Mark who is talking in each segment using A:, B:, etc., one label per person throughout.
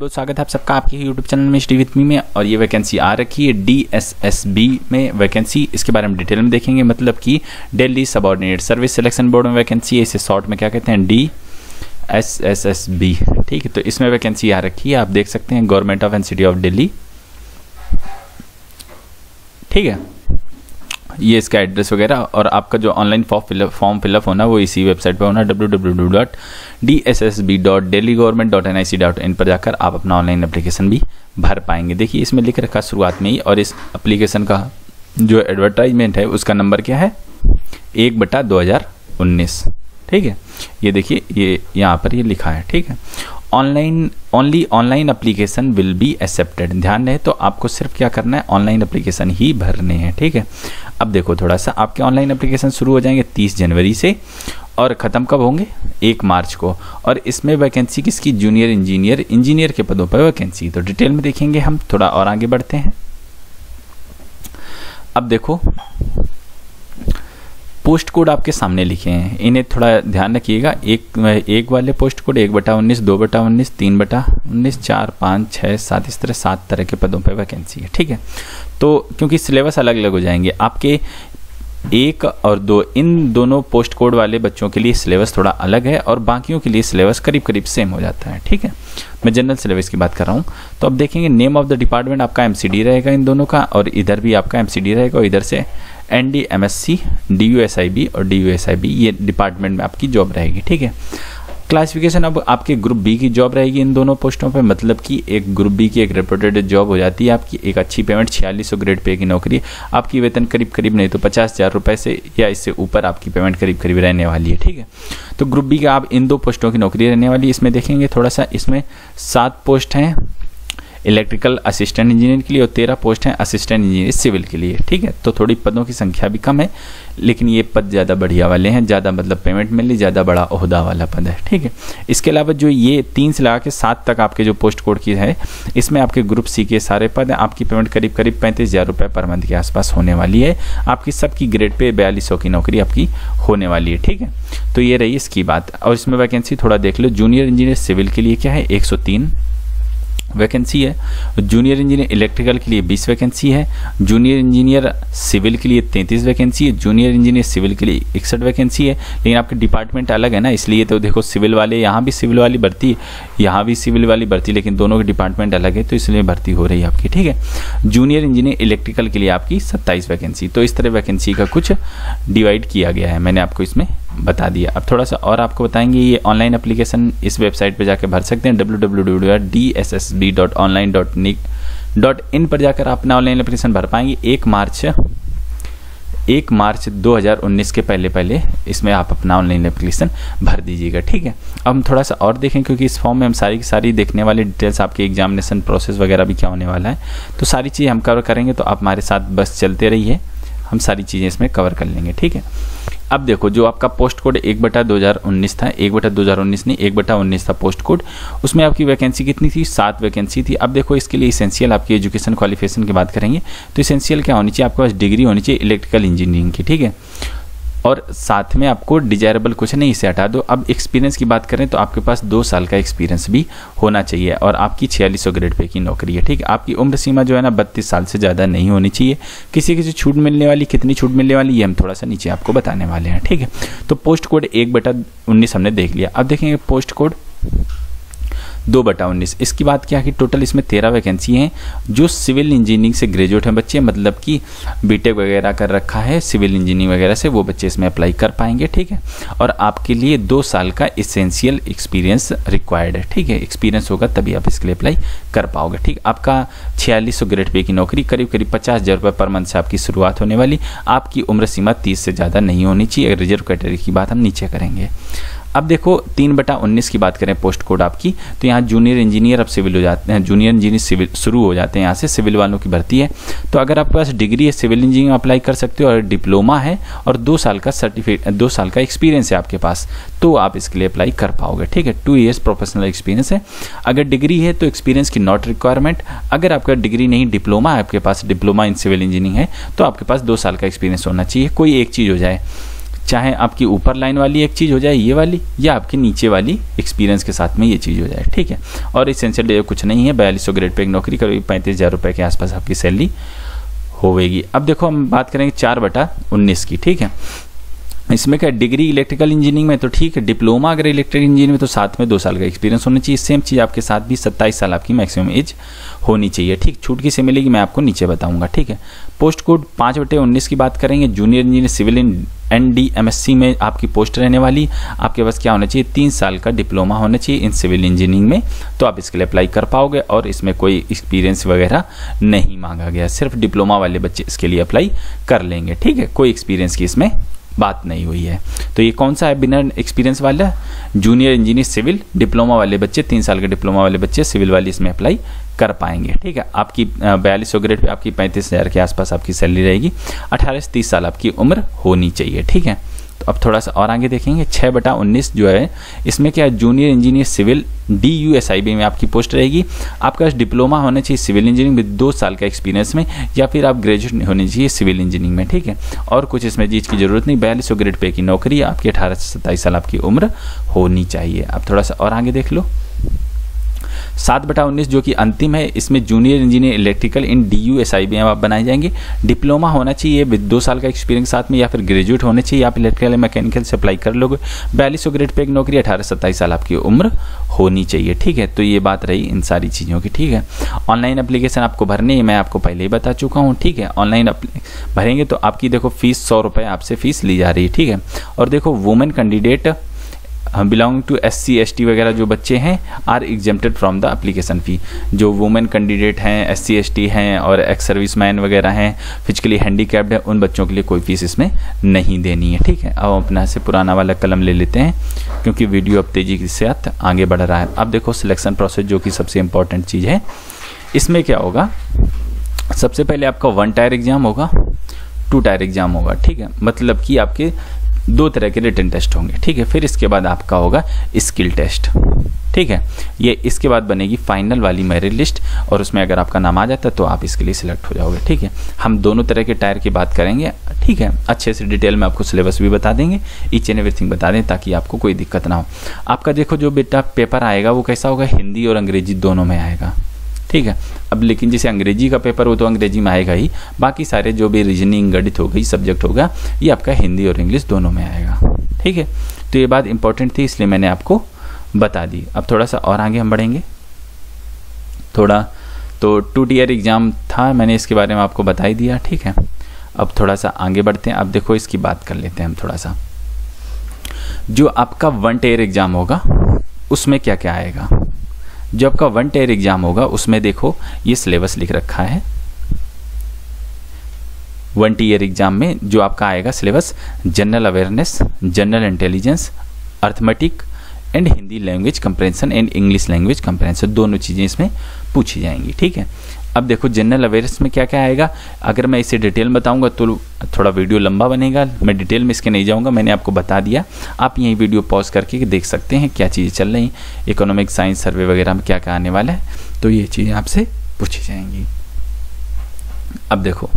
A: बहुत स्वागत है आप सबका आपके यूट्यूब चैनल में स्टडी विथ मी में। और ये वैकेंसी आ रखी है DSSB में वैकेंसी, इसके बारे में डिटेल में देखेंगे। मतलब कि Delhi subordinate service selection board में वैकेंसी है, इसे शॉर्ट में क्या कहते हैं DSSB। ठीक है, तो इसमें वैकेंसी आ रखी है, आप देख सकते हैं government of and city of Delhi. ठीक है, ये इसका एड्रेस वगैरह और आपका जो ऑनलाइन फॉर्म फिलअप होना वो इसी वेबसाइट पे होना www.dssb.delhigovernment.nic.in पर जाकर आप अपना ऑनलाइन एप्लीकेशन भी भर पाएंगे। देखिए इसमें लिख रखा शुरुआत में ही, और इस एप्लीकेशन का जो एडवर्टाइजमेंट है उसका नंबर क्या है 1/2019। ठीक है, ये देखिए ये यहाँ पर ये लिखा है। ठीक है, online application will be accepted. ध्यान रहे तो आपको सिर्फ क्या करना है, ऑनलाइन एप्लीकेशन ही भरने हैं। ठीक है, अब देखो थोड़ा सा आपके ऑनलाइन एप्लीकेशन शुरू हो जाएंगे 30 जनवरी से और ख़त्म कब होंगे 1 मार्च को। और इसमें वैकेंसी किसकी, जूनियर इंजीनियर के पदों पर वैकेंसी। तो डिटेल में देखेंगे हम, थोड़ा और आगे बढ़ते हैं। अब देखो पोस्ट कोड आपके सामने लिखे हैं, इन्हें थोड़ा ध्यान रखिएगा। एक वाले पोस्ट कोड 1/19, 2/19, 3/19, 4, 5, 6, 7, इस तरह 7 तरह के पदों पर वैकेंसी है। ठीक है, तो क्योंकि सिलेबस अलग अलग हो जाएंगे आपके 1 और 2, इन दोनों पोस्ट कोड वाले बच्चों के लिए सिलेबस थोड़ा अलग है और बाकियों के लिए सिलेबस करीब करीब सेम हो जाता है। ठीक है, मैं जनरल सिलेबस की बात कर रहा हूँ। तो अब देखेंगे नेम ऑफ द डिपार्टमेंट आपका MCD रहेगा इन दोनों का, और इधर भी आपका MCD रहेगा और इधर से ND, MSc, DUSIB और DUSIB ये डिपार्टमेंट में आपकी जॉब रहेगी। ठीक है, क्लासिफिकेशन अब आपके ग्रुप बी की जॉब रहेगी इन दोनों पोस्टों पे। मतलब कि एक ग्रुप बी की एक रिपोर्टेड जॉब हो जाती है आपकी, एक अच्छी पेमेंट 4600 ग्रेड पे की नौकरी, आपकी वेतन करीब नहीं तो 50,000 रुपये से या इससे ऊपर आपकी पेमेंट करीब रहने वाली है। ठीक है, तो ग्रुप बी का आप इन 2 पोस्टों की नौकरी रहने वाली है। इसमें देखेंगे थोड़ा सा, इसमें 7 पोस्ट हैं इलेक्ट्रिकल असिस्टेंट इंजीनियर के लिए और 13 पोस्ट हैं असिस्टेंट इंजीनियर सिविल के लिए। ठीक है, तो थोड़ी पदों की संख्या भी कम है, लेकिन ये पद ज़्यादा बढ़िया वाले हैं, ज़्यादा मतलब पेमेंट मिली, ज़्यादा बड़ा ओहदा वाला पद है। ठीक है, इसके अलावा जो ये 3 से लगा के 7 तक आपके जो पोस्ट कोड की है, इसमें आपके ग्रुप सी के सारे पद हैं। आपकी पेमेंट करीब 35,000 रुपये पर मंथ के आसपास होने वाली है। आपकी सबकी ग्रेड पे 4200 की नौकरी आपकी होने वाली है। ठीक है, तो ये रही इसकी बात। और इसमें वैकेंसी थोड़ा देख लो, जूनियर इंजीनियर सिविल के लिए क्या है 103 वैकेंसी है, जूनियर इंजीनियर इलेक्ट्रिकल के लिए 20 वैकेंसी है, जूनियर इंजीनियर सिविल के लिए 33 वैकेंसी है, जूनियर इंजीनियर सिविल के लिए 61 वैकेंसी है। लेकिन आपके डिपार्टमेंट अलग है ना, इसलिए तो देखो सिविल वाले यहाँ भी सिविल वाली भर्ती, यहाँ भी सिविल वाली भर्ती, लेकिन दोनों के डिपार्टमेंट अलग है तो इसलिए भर्ती हो रही है आपकी। ठीक है, जूनियर इंजीनियर इलेक्ट्रिकल के लिए आपकी 27 वैकेंसी। तो इस तरह वैकेंसी का कुछ डिवाइड किया गया है, मैंने आपको इसमें बता दिया। अब थोड़ा सा और आपको बताएंगे, ये ऑनलाइन एप्लीकेशन इस वेबसाइट पे जाकर भर सकते हैं www.dssb.online.nic.in पर जाकर आप अपना ऑनलाइन एप्लीकेशन भर पाएंगे। 1 मार्च 2019 के पहले इसमें आप अपना ऑनलाइन एप्लीकेशन भर दीजिएगा। ठीक है, अब हम थोड़ा सा और देखें, क्योंकि इस फॉर्म में हम सारी की सारी देखने वाली डिटेल्स, आपके एग्जामिनेशन प्रोसेस वगैरह भी क्या होने वाला है, तो सारी चीज़ें हम कवर करेंगे। तो आप हमारे साथ बस चलते रहिए, हम सारी चीज़ें इसमें कवर कर लेंगे। ठीक है, अब देखो जो आपका पोस्ट कोड 1/2019 था, 1/2019 नहीं 1/19 था पोस्ट कोड, उसमें आपकी वैकेंसी कितनी थी 7 वैकेंसी थी। अब देखो इसके लिए इसेंशियल आपकी एजुकेशन क्वालिफिकेशन की बात करेंगे तो इसेंशियल क्या होनी चाहिए, आपके पास डिग्री होनी चाहिए इलेक्ट्रिकल इंजीनियरिंग की। ठीक है, और साथ में आपको डिजायरेबल कुछ नहीं, इसे हटा दो। अब एक्सपीरियंस की बात करें तो आपके पास 2 साल का एक्सपीरियंस भी होना चाहिए और आपकी 4600 ग्रेड पे की नौकरी है। ठीक है, आपकी उम्र सीमा जो है ना 32 साल से ज़्यादा नहीं होनी चाहिए। किसी छूट मिलने वाली, कितनी छूट मिलने वाली ये हम थोड़ा सा नीचे आपको बताने वाले हैं। ठीक है, तो पोस्ट कोड 1/19 हमने देख लिया। अब देखेंगे पोस्ट कोड 2/19, इसकी बात क्या कि टोटल इसमें 13 वैकेंसी हैं। जो सिविल इंजीनियरिंग से ग्रेजुएट हैं बच्चे, मतलब कि बीटेक वगैरह कर रखा है सिविल इंजीनियरिंग वगैरह से, वो बच्चे इसमें अप्लाई कर पाएंगे। ठीक है, और आपके लिए 2 साल का इसेंशियल एक्सपीरियंस रिक्वायर्ड है। ठीक है, एक्सपीरियंस होगा तभी आप इसके लिए अप्लाई कर पाओगे। ठीक, आपका 4600 ग्रेड पे की नौकरी, करीब 50,000 रुपये पर मंथ से आपकी शुरुआत होने वाली। आपकी उम्र सीमा 30 से ज़्यादा नहीं होनी चाहिए। रिजर्व कैटेगरी की बात हम नीचे करेंगे। अब देखो 3/19 की बात करें पोस्ट कोड आपकी, तो यहाँ जूनियर इंजीनियर अब सिविल हो जाते हैं, जूनियर इंजीनियर सिविल शुरू हो जाते हैं, यहाँ से सिविल वालों की भर्ती है। तो अगर आपके पास डिग्री है सिविल इंजीनियरिंग अप्लाई कर सकते हो, और डिप्लोमा है और 2 साल का सर्टिफिकेट 2 साल का एक्सपीरियंस है आपके पास, तो आप इसके लिए अप्लाई कर पाओगे। ठीक है, 2 ईयर्स प्रोफेशनल एक्सपीरियंस है। अगर डिग्री है तो एक्सपीरियंस की नॉट रिक्वायरमेंट। अगर आपका डिग्री नहीं, डिप्लोमा है आपके पास, डिप्लोमा इन सिविल इंजीनियरिंग है, तो आपके पास 2 साल का एक्सपीरियंस होना चाहिए। कोई एक चीज़ हो जाए, चाहे आपकी ऊपर लाइन वाली एक चीज़ हो जाए ये वाली, या आपकी नीचे वाली एक्सपीरियंस के साथ में ये चीज़ हो जाए, ठीक है। और इसेंशियल कुछ नहीं है, 4200 ग्रेड पे एक नौकरी, करीब 35,000 रुपये के आसपास आपकी सैलरी होगी। अब देखो हम बात करेंगे 4/19 की, ठीक है। इसमें क्या डिग्री इलेक्ट्रिकल इंजीनियरिंग में तो ठीक है, डिप्लोमा अगर इलेक्ट्रिकल इंजीनियरिंग में तो साथ में 2 साल का एक्सपीरियंस होना चाहिए। सेम चीज़ आपके साथ भी 27 साल आपकी मैक्सिमम एज होनी चाहिए, ठीक। छूट किसे मिलेगी मैं आपको नीचे बताऊंगा, ठीक है। पोस्ट कोड 5/19 की बात करेंगे, जूनियर इंजीनियर सिविल NDMSC में आपकी पोस्ट रहने वाली। आपके पास क्या होना चाहिए, 3 साल का डिप्लोमा होना चाहिए इन सिविल इंजीनियरिंग में, तो आप इसके लिए अप्लाई कर पाओगे। और इसमें कोई एक्सपीरियंस वगैरह नहीं मांगा गया, सिर्फ डिप्लोमा वाले बच्चे इसके लिए अप्लाई कर लेंगे, ठीक है। कोई एक्सपीरियंस की इसमें बात नहीं हुई है। तो ये कौन सा है बिना एक्सपीरियंस वाला, जूनियर इंजीनियर सिविल, डिप्लोमा वाले बच्चे, 3 साल के डिप्लोमा वाले बच्चे सिविल वाली इसमें अप्लाई कर पाएंगे, ठीक है। आपकी 4200 ग्रेड पे आपकी 35,000 के आसपास आपकी सैलरी रहेगी। 18 से 30 साल आपकी उम्र होनी चाहिए, ठीक है। तो अब थोड़ा सा और आगे देखेंगे, 6/19 जो है इसमें क्या है, जूनियर इंजीनियर सिविल DUSIB में आपकी पोस्ट रहेगी। आपका डिप्लोमा होना चाहिए सिविल इंजीनियरिंग में 2 साल का एक्सपीरियंस में, या फिर आप ग्रेजुएट होने चाहिए सिविल इंजीनियरिंग में, ठीक है। और कुछ इसमें चीज़ की जरूरत नहीं, 4200 ग्रेड पे की नौकरी, आपकी 18 से 27 साल आपकी उम्र होनी चाहिए। अब थोड़ा सा और आगे देख लो, 7/19 जो कि अंतिम है, इसमें जूनियर इंजीनियर इलेक्ट्रिकल इन DUSIB में आप बनाए जाएंगे। डिप्लोमा होना चाहिए 2 साल का एक्सपीरियंस साथ में, या फिर ग्रेजुएट होने चाहिए, आप इलेक्ट्रिकल मैकेनिकल से अप्लाई कर लोगे। 4200 ग्रेड पे एक नौकरी, 18 से 27 साल आपकी उम्र होनी चाहिए, ठीक है। तो ये बात रही इन सारी चीज़ों की, ठीक है। ऑनलाइन एप्लीकेशन आपको भरनी है, मैं आपको पहले ही बता चुका हूँ, ठीक है। ऑनलाइन भरेंगे तो आपकी देखो फीस 100 रुपये आपसे फीस ली जा रही है, ठीक है। और देखो women candidate belonging to SC ST वगैरह जो बच्चे हैं are exempted from the application fee. जो वुमेन कैंडिडेट हैं, SC ST हैं और एक्स सर्विस मैन वगैरह हैं, फिजिकली हैंडीकैप्ड है, उन बच्चों के लिए कोई फीस इसमें नहीं देनी है, ठीक है। अब अपना से पुराना वाला कलम ले लेते हैं, क्योंकि वीडियो अब तेज़ी के साथ आगे बढ़ रहा है। अब देखो सिलेक्शन प्रोसेस जो कि सबसे इंपॉर्टेंट चीज़ है, इसमें क्या होगा, सबसे पहले आपका 1 टायर एग्जाम होगा, 2 टायर एग्जाम होगा, ठीक है। मतलब कि आपके 2 तरह के रिटन टेस्ट होंगे, ठीक है। फिर इसके बाद आपका होगा स्किल टेस्ट, ठीक है। ये इसके बाद बनेगी फाइनल वाली मेरिट लिस्ट, और उसमें अगर आपका नाम आ जाता है तो आप इसके लिए सिलेक्ट हो जाओगे, ठीक है। हम दोनों तरह के टायर की बात करेंगे, ठीक है। अच्छे से डिटेल में आपको सिलेबस भी बता देंगे, ईच एंड एवरीथिंग बता दें, ताकि आपको कोई दिक्कत ना हो। आपका देखो जो बेटा पेपर आएगा वो कैसा होगा, हिंदी और अंग्रेजी दोनों में आएगा, ठीक है। अब लेकिन जैसे अंग्रेजी का पेपर हो तो अंग्रेजी में आएगा ही, बाकी सारे जो भी रीजनिंग गणित हो गई सब्जेक्ट होगा ये आपका हिंदी और इंग्लिश दोनों में आएगा, ठीक है। तो ये बात इंपॉर्टेंट थी, इसलिए मैंने आपको बता दी। अब थोड़ा सा और आगे हम बढ़ेंगे, थोड़ा तो 2 टियर एग्जाम था, मैंने इसके बारे में आपको बता ही दिया, ठीक है। अब थोड़ा सा आगे बढ़ते हैं। अब देखो इसकी बात कर लेते हैं हम थोड़ा सा, जो आपका 1 टियर एग्जाम होगा उसमें क्या क्या आएगा। जो आपका 1 टियर एग्जाम होगा उसमें देखो ये सिलेबस लिख रखा है। 1 टियर एग्जाम में जो आपका आएगा syllabus, general awareness, general intelligence, arithmetic and Hindi language compression and English language compression, दोनों चीज़ें इसमें पूछी जाएंगी, ठीक है। अब देखो जनरल अवेयरनेस में क्या क्या आएगा, अगर मैं इसे डिटेल में बताऊंगा तो थोड़ा वीडियो लंबा बनेगा, मैं डिटेल में इसके नहीं जाऊंगा, मैंने आपको बता दिया। आप यही वीडियो पॉज करके देख सकते हैं क्या चीज़ें चल रही, इकोनॉमिक साइंस सर्वे वगैरह में क्या क्या आने वाला है, तो ये चीज़ें आपसे पूछी जाएंगी। अब देखो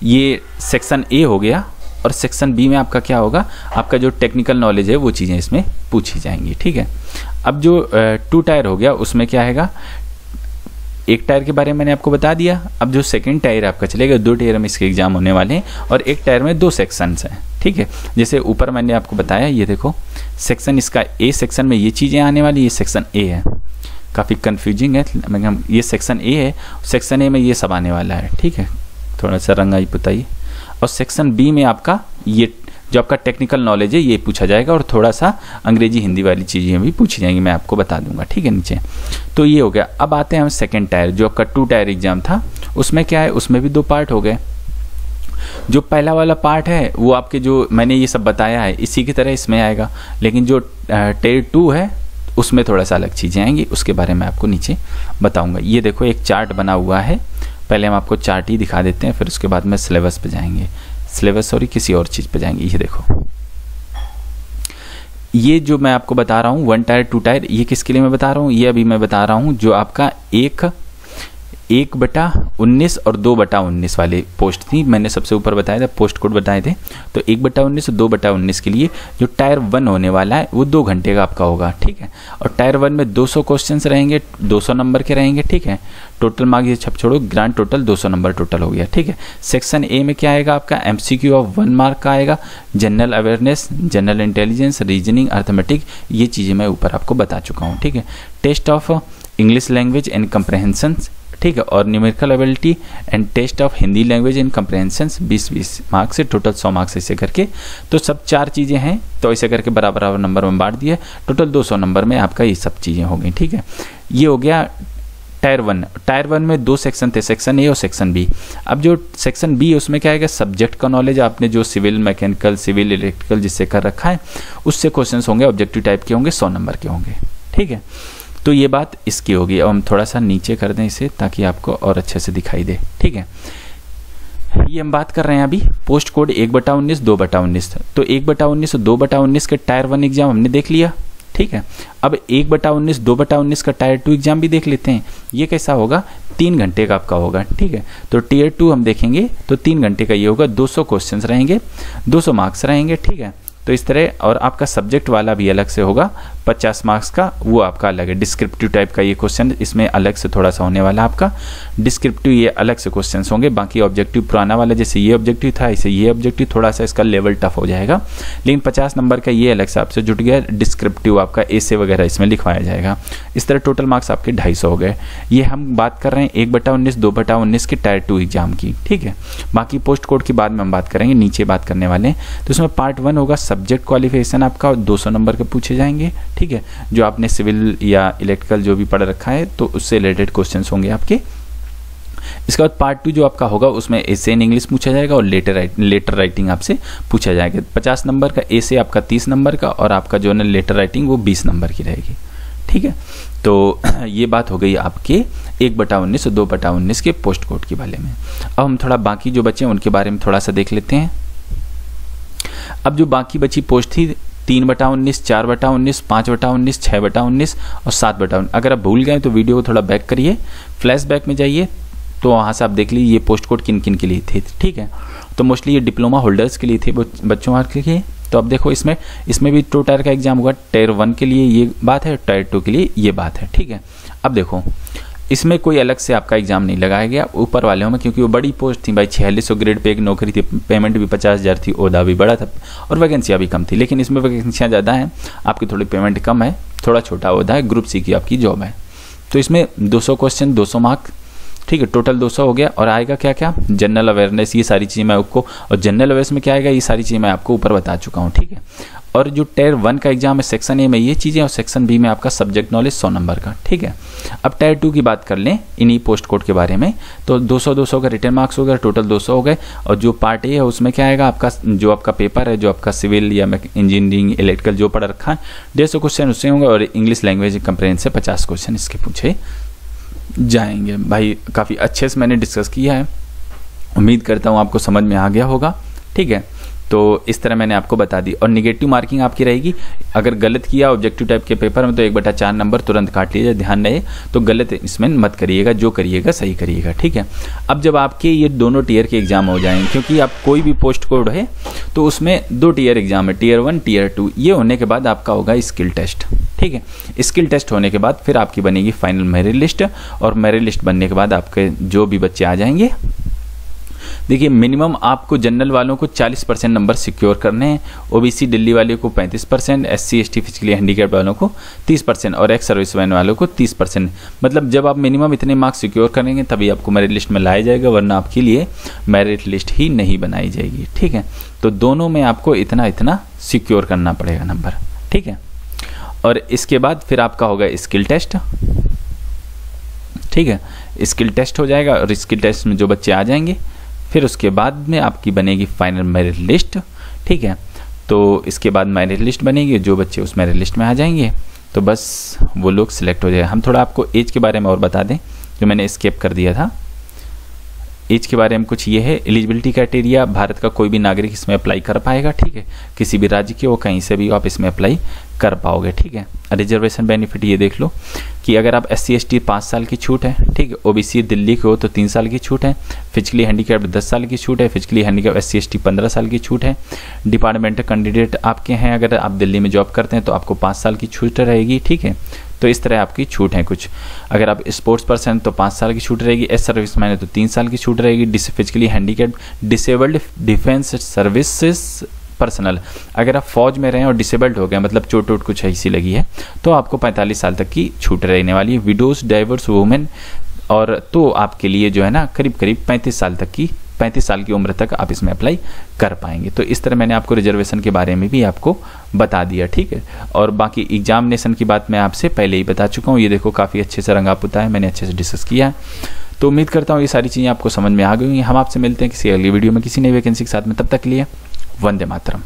A: ये सेक्शन ए हो गया, और सेक्शन बी में आपका क्या होगा, आपका जो टेक्निकल नॉलेज है वो चीज़ें इसमें पूछी जाएंगी, ठीक है। अब जो 2 टायर हो गया उसमें क्या आएगा, 1 टायर के बारे में मैंने आपको बता दिया। अब जो 2nd टायर आपका चलेगा, 2 टायर में इसके एग्जाम होने वाले हैं, और 1 टायर में 2 सेक्शंस हैं, ठीक है। जैसे ऊपर मैंने आपको बताया, ये देखो सेक्शन इसका ए सेक्शन में ये चीज़ें आने वाली, ये सेक्शन ए है, काफ़ी कन्फ्यूजिंग है, ये सेक्शन ए है, सेक्शन ए में ये सब आने वाला है, ठीक है। थोड़ा सा रंगाई पुताई। और सेक्शन बी में आपका ये जो आपका टेक्निकल नॉलेज है ये पूछा जाएगा, और थोड़ा सा अंग्रेजी हिंदी वाली चीज़ें भी पूछी जाएंगी, मैं आपको बता दूंगा, ठीक है नीचे। तो ये हो गया। अब आते हैं हम 2nd टायर, जो आपका 2 टायर एग्जाम था उसमें क्या है, उसमें भी 2 पार्ट हो गए। जो पहला वाला पार्ट है वो आपके जो मैंने ये सब बताया है इसी की तरह इसमें आएगा, लेकिन जो टायर 2 है उसमें थोड़ा सा अलग चीज़ें आएंगी, उसके बारे में आपको नीचे बताऊंगा। ये देखो एक चार्ट बना हुआ है, पहले हम आपको चार्ट ही दिखा देते हैं, फिर उसके बाद में सिलेबस पे जाएंगे, सिलेबस सॉरी किसी और चीज़ पे जाएंगे। ये देखो ये जो मैं आपको बता रहा हूँ 1 टायर 2 टायर, ये किसके लिए मैं बता रहा हूँ, ये अभी मैं बता रहा हूँ जो आपका एक 1/19 और 2/19 वाले पोस्ट थी, मैंने सबसे ऊपर बताया था, पोस्ट कोड बताए थे। तो 1/19 और 2/19 के लिए जो टायर 1 होने वाला है वो 2 घंटे का आपका होगा, ठीक है। और टायर 1 में 200 क्वेश्चंस रहेंगे, 200 नंबर के रहेंगे, ठीक है। टोटल मार्क्स ये छप छोड़ो, ग्रांड टोटल 200 नंबर टोटल हो गया, ठीक है। सेक्शन ए में क्या आएगा आपका, MCQ ऑफ 1 मार्क का आएगा, general awareness, general intelligence, reasoning, arithmetic, ये चीज़ें मैं ऊपर आपको बता चुका हूँ, ठीक है। Test of English language and comprehension, ठीक है, और numerical ability and test of Hindi language and comprehension 20-20 marks से, टोटल 100 मार्क्स ऐसे करके। तो सब 4 चीज़ें हैं, तो ऐसे करके बराबर बराबर नंबर में बांट दिया, टोटल 200 नंबर में आपका ये सब चीज़ें हो गई, ठीक है। ये हो गया टायर 1। टायर 1 में 2 सेक्शन थे, सेक्शन ए और सेक्शन बी। अब जो सेक्शन बी है उसमें क्या आएगा, सब्जेक्ट का नॉलेज, आपने जो सिविल, मैकेनिकल, सिविल, इलेक्ट्रिकल जिससे कर रखा है उससे क्वेश्चन होंगे, ऑब्जेक्टिव टाइप के होंगे, 100 नंबर के होंगे, ठीक है। तो ये बात इसकी होगी। अब हम थोड़ा सा नीचे कर दें इसे ताकि आपको और अच्छे से दिखाई दे, ठीक है। ये हम बात कर रहे हैं अभी पोस्ट कोड 1/19, 2/19। तो 1/19 और 2/19 के टायर 1 एग्जाम हमने देख लिया, ठीक है। अब 1/19, 2/19 का टायर 2 एग्जाम भी देख लेते हैं। ये कैसा होगा, 3 घंटे का आपका होगा, ठीक है। तो टियर 2 हम देखेंगे तो 3 घंटे का ये होगा, 200 क्वेश्चंस रहेंगे, 200 मार्क्स रहेंगे, ठीक है। तो इस तरह, और आपका सब्जेक्ट वाला भी अलग से होगा 50 मार्क्स का, वो आपका अलग है। डिस्क्रिप्टिव टाइप का ये क्वेश्चन इसमें अलग से थोड़ा सा होने वाला आपका, डिस्क्रिप्टिव ये अलग से क्वेश्चन होंगे। बाकी ऑब्जेक्टिव पुराना वाला जैसे ये ऑब्जेक्टिव था, ऐसे ये ऑब्जेक्टिव थोड़ा सा इसका लेवल टफ हो जाएगा, लेकिन 50 नंबर का ये अलग से आपसे जुट गया। डिस्क्रिप्टिव आपका ऐसे वगैरह इसमें लिखवाया जाएगा। इस तरह टोटल मार्क्स आपके 250 हो गए। ये हम बात कर रहे हैं 1/19, 2/19 के टायर 2 एग्जाम की, ठीक है। बाकी पोस्ट कोड की बाद में हम बात करेंगे, नीचे बात करने वाले हैं। तो इसमें पार्ट 1 होगा सब्जेक्ट क्वालिफिकेशन आपका, 200 नंबर के पूछे जाएंगे, ठीक है। जो आपने सिविल या इलेक्ट्रिकल जो भी पढ़ रखा है तो उससे रिलेटेड क्वेश्चंस होंगे आपके। इसके बाद पार्ट 2 जो आपका होगा उसमें एसे इन इंग्लिश पूछा जाएगा और लेटर राइटिंग आपसे पूछा जाएगा। 50 नंबर का एसे आपका 30 नंबर का, और आपका जो है लेटर राइटिंग वो 20 नंबर की रहेगी, ठीक है। तो ये बात हो गई आपके 1/19 और 2/19 के पोस्ट कोड के बारे में। अब हम थोड़ा बाकी जो बचे हैं उनके बारे में थोड़ा सा देख लेते हैं। अब जो बाकी बची पोस्ट थी 3/19, 4/19, 5/19, 6/19 और 7/19। अगर आप भूल गए तो वीडियो को थोड़ा बैक करिए, फ्लैशबैक में जाइए, तो वहाँ से आप देख लीजिए ये पोस्ट कोड किन किन के लिए थे, ठीक है। तो मोस्टली ये डिप्लोमा होल्डर्स के लिए थे, बच्चों के लिए। तो अब देखो इसमें भी 2 टायर का एग्जाम होगा। टायर 1 के लिए ये बात है, टायर 2 के लिए ये बात है, ठीक है। अब देखो इसमें कोई अलग से आपका एग्जाम नहीं लगाया गया ऊपर वाले में, क्योंकि वो बड़ी पोस्ट थी भाई, 4600 ग्रेड पे एक नौकरी थी, पेमेंट भी 50,000 थी, ओहदा भी बड़ा था और वैकेंसियाँ भी कम थी। लेकिन इसमें वैकेंसियाँ ज़्यादा हैं, आपकी थोड़ी पेमेंट कम है, थोड़ा छोटा ओहदा है, ग्रुप सी की आपकी जॉब है। तो इसमें 200 क्वेश्चन, 200 मार्क, ठीक है, टोटल 200 हो गया। और आएगा क्या क्या, जनरल अवेयरनेस, ये सारी चीज़ें मैं आपको, और जनरल अवेयरनेस में क्या आएगा ये सारी चीज़ें मैं आपको ऊपर बता चुका हूँ, ठीक है। और जो टायर 1 का एग्जाम है सेक्शन ए में ये चीज़ें, और सेक्शन बी में आपका सब्जेक्ट नॉलेज 100 नंबर का, ठीक है। अब टायर 2 की बात कर लें इन्हीं पोस्ट कोड के बारे में, तो 200 का रिटर्न मार्क्स हो गया, टोटल 200 हो गए। और जो पार्ट ए है उसमें क्या आएगा आपका, जो आपका पेपर है, जो आपका सिविल या इंजीनियरिंग इलेक्ट्रिकल जो पढ़ रखा है 150 क्वेश्चन उससे होंगे, और इंग्लिश लैंग्वेज कंप्रहेंशन से 50 क्वेश्चन इसके पूछे जाएंगे। भाई काफ़ी अच्छे से मैंने डिस्कस किया है, उम्मीद करता हूँ आपको समझ में आ गया होगा, ठीक है। तो इस तरह मैंने आपको बता दी। और निगेटिव मार्किंग आपकी रहेगी, अगर गलत किया ऑब्जेक्टिव टाइप के पेपर में तो 1/4 नंबर तुरंत काट लीजिए, ध्यान रहे। तो गलत इसमें मत करिएगा, जो करिएगा सही करिएगा, ठीक है। अब जब आपके ये दोनों टीयर के एग्जाम हो जाएंगे, क्योंकि आप कोई भी पोस्ट कोड है तो उसमें 2 टीयर एग्जाम है, टीयर 1, टीयर 2। ये होने के बाद आपका होगा स्किल टेस्ट, ठीक है। स्किल टेस्ट होने के बाद फिर आपकी बनेगी फाइनल मेरिट लिस्ट, और मेरिट लिस्ट बनने के बाद आपके जो भी बच्चे आ जाएंगे, देखिए मिनिमम आपको जनरल वालों को 40% नंबर सिक्योर करने हैं, ओबीसी दिल्ली वाले को 35%, एससी एसटी फिजिकली हैंडीकैप वालों को 30% और एक्स सर्विसमैन वालों को 30%। मतलब जब आप मिनिमम इतने मार्क्स सिक्योर करेंगे तभी आपको मेरिट लिस्ट में लाया जाएगा, वरना आपके लिए मेरिट लिस्ट ही नहीं बनाई जाएगी, ठीक है। तो दोनों में आपको इतना इतना सिक्योर करना पड़ेगा नंबर, ठीक है। और इसके बाद फिर आपका होगा स्किल टेस्ट, ठीक है। स्किल टेस्ट हो जाएगा, और स्किल टेस्ट में जो बच्चे आ जाएंगे फिर उसके बाद में आपकी बनेगी फाइनल मेरिट लिस्ट, ठीक है। तो इसके बाद मेरिट लिस्ट बनेगी, जो बच्चे उस मेरिट लिस्ट में आ जाएंगे तो बस वो लोग सिलेक्ट हो जाएगा। हम थोड़ा आपको एज के बारे में और बता दें, जो मैंने स्किप कर दिया था। एज के बारे में कुछ ये है। एलिजिबिलिटी क्राइटेरिया, भारत का कोई भी नागरिक इसमें अप्लाई कर पाएगा, ठीक है, किसी भी राज्य के, वो कहीं से भी आप इसमें अप्लाई कर पाओगे, ठीक है। रिजर्वेशन बेनिफिट ये देख लो कि अगर आप SC ST 5 साल की छूट है, ठीक है, OBC दिल्ली के हो तो 3 साल की छूट है, फिजिकली हैंडीकैप 10 साल की छूट है, फिजिकली हैंडीकैप SC ST 15 साल की छूट है। डिपार्टमेंटल कैंडिडेट आपके हैं, अगर आप दिल्ली में जॉब करते हैं तो आपको 5 साल की छूट रहेगी, ठीक है। तो इस तरह आपकी छूट है कुछ। अगर आप स्पोर्ट्स पर्सन तो 5 साल की छूट रहेगी, एस सर्विस मैन तो 3 साल की छूट रहेगी, physically handicap disabled defence services personal, अगर आप फौज में रहे और डिसेबल्ड हो गए, मतलब चोट वोट कुछ ऐसी लगी है, तो आपको 45 साल तक की छूट रहने वाली है। विडोज डाइवर्स वुमेन, और तो आपके लिए जो है ना करीब करीब 35 साल की उम्र तक आप इसमें अप्लाई कर पाएंगे। तो इस तरह मैंने आपको रिजर्वेशन के बारे में भी आपको बता दिया, ठीक है। और बाकी एग्जामिनेशन की बात मैं आपसे पहले ही बता चुका हूँ। ये देखो काफ़ी अच्छे से रंगा पुता है, मैंने अच्छे से डिस्कस किया है। तो उम्मीद करता हूँ ये सारी चीज़ें आपको समझ में आ गई। हम आपसे मिलते हैं किसी अगली वीडियो में किसी नई वैकेंसी के साथ में, तब तक के लिए वंदे मातरम।